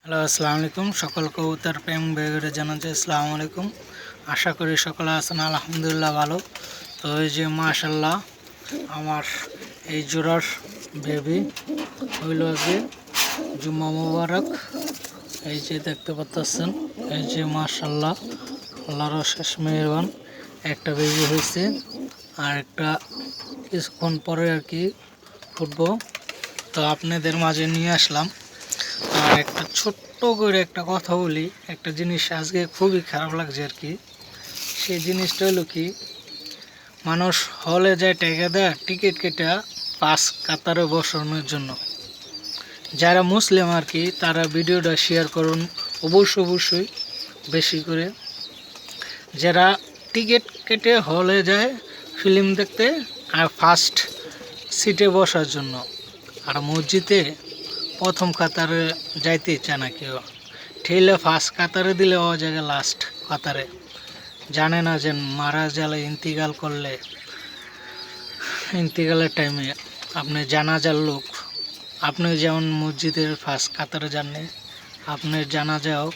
Hello, আসসালামু আলাইকুম। সকলকে উত্তর প্রেম বেগরে জানাচ্ছি আসসালামু আলাইকুম। আশা করি সকলে আছেন আলহামদুলিল্লাহ ভালো। তো এই যে মাশাল্লাহ আমার এই জোড়ার বেবি হইল যে জুম্মা মুবারক। এই যে দেখতে পাচ্ছেন, এই যে মাশাল্লাহ আল্লাহর শেষ মেহেরবান একটা বেবি হয়েছে, আর একটা কিছুক্ষণ পরে আর কি ফুটবো। তো আপনাদের মাঝে নিয়ে আসলাম। আর একটা ছোট্ট করে একটা কথা বলি, একটা জিনিস আজকে খুবই খারাপ লাগছে আর কি। সেই জিনিসটা হলো কি, মানুষ হলে যায় টাকা দেয় টিকিট কেটে পাঁচ কাতারে বসানোর জন্য। যারা মুসলিম আর কি তারা ভিডিওটা শেয়ার করুন অবশ্যই বেশি করে। যারা টিকিট কেটে হলে যায় ফিল্ম দেখতে আর ফার্স্ট সিটে বসার জন্য, আর মসজিদে প্রথম কাতারে যাইতে চায় না কেউ, ঠেলে ফার্স্ট কাতারে দিলে ও জায়গায় লাস্ট কাতারে। জানে না যে মারা গেলে ইন্তিকালের টাইমে আপনি জানাজার লোক, আপনি যেমন মসজিদের ফার্স্ট কাতারে যাননি, আপনার জানাজাও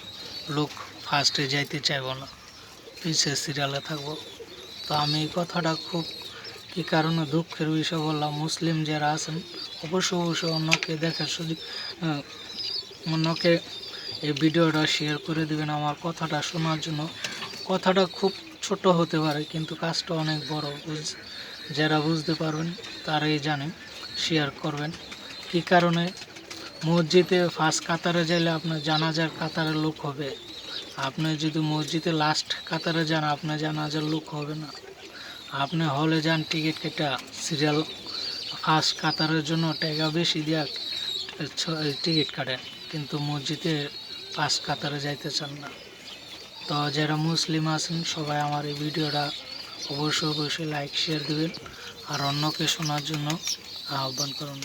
লোক ফার্স্টে যাইতে চাইব না, পিছিয়ে সিরিয়ালে থাকবো। তো আমি এই কথাটা খুব কী কারণে দুঃখের বিষয় বললাম, মুসলিম যারা আছেন অবশ্যই অন্যকে দেখার সুযোগ, অন্যকে এই ভিডিওটা শেয়ার করে দিবেন আমার কথাটা শোনার জন্য। কথাটা খুব ছোট হতে পারে কিন্তু কাজটা অনেক বড়। যারা বুঝতে পারবেন তারাই জানেন, শেয়ার করবেন। কী কারণে মসজিদে ফার্স্ট কাতারে যাইলে আপনার জানাজার কাতারের লোক হবে, আপনি যদি মসজিদে লাস্ট কাতারে যান আপনার জানাজার লোক হবে না। আপনি হলে যান টিকিট কেটে সিরিয়াল ফার্স্ট কাতারের জন্য টাকা বেশি দিয়া টিকিট কাটেন, কিন্তু মসজিদে ফার্স্ট কাতারে যাইতে চান না। তো যারা মুসলিম আছেন সবাই আমার এই ভিডিওটা অবশ্যই লাইক শেয়ার দেবেন আর অন্যকে শোনার জন্য আহ্বান করুন।